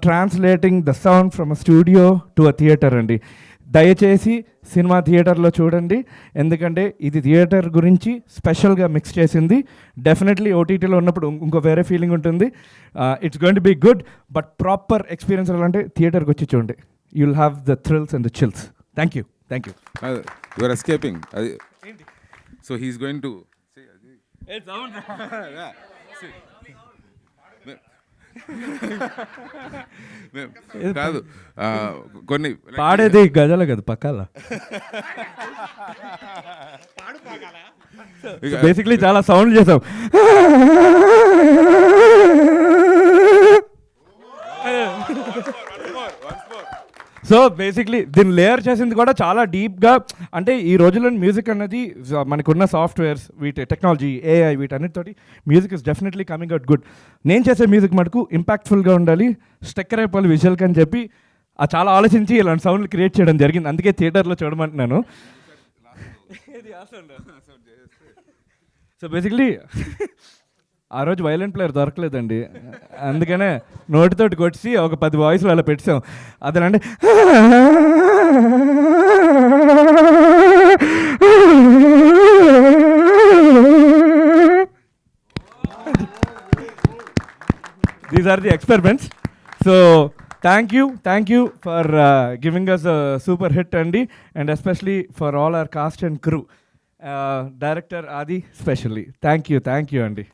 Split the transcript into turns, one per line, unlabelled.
Translating the sound from a studio to a theatre అండి. దయచేసి cinema థియేటర్లో చూడండి, ఎందుకంటే ఇది థియేటర్ గురించి స్పెషల్గా మిక్స్ చేసింది. డెఫినెట్లీ ఓటీటీలో ఉన్నప్పుడు ఇంకో వేరే ఫీలింగ్ ఉంటుంది. It's going to be good, but proper experience అంటే థియేటర్కి వచ్చి చూడండి. You will have the thrills and the chills. Thank you.
You are escaping. So he's going to కాదు కొన్ని
పాడేది గజల కదా పక్కల. బేసిక్లీ చాలా సౌండ్ చేసాం. సో బేసిక్లీ దీన్ని లేయర్ చేసింది కూడా చాలా డీప్గా. అంటే ఈ రోజుల్లో మ్యూజిక్ అన్నది మనకున్న సాఫ్ట్వేర్స్, వీటి టెక్నాలజీ, ఏఐ, వీటన్నిటితోటి music is definitely coming out good. నేను చేసే మ్యూజిక్ మటుకు ఇంపాక్ట్ఫుల్గా ఉండాలి, స్టెక్కర్ అయిపోవాలి విజువల్కి అని చెప్పి చాలా ఆలోచించి ఇలాంటి సౌండ్లు క్రియేట్ చేయడం జరిగింది. అందుకే థియేటర్లో చూడమంటున్నాను. సో బేసిక్లీ ఆ రోజు వైలెంట్ ప్లేయర్ దొరకలేదండి, అందుకనే నోటితోటి కొట్టి ఒక 10 వాయిస్లు అలా పెట్టాం. అదేనండి these are the experiments. So thank you for giving us a super hit అండి, and especially for all our cast and crew. Director Adi specially thank you అండి.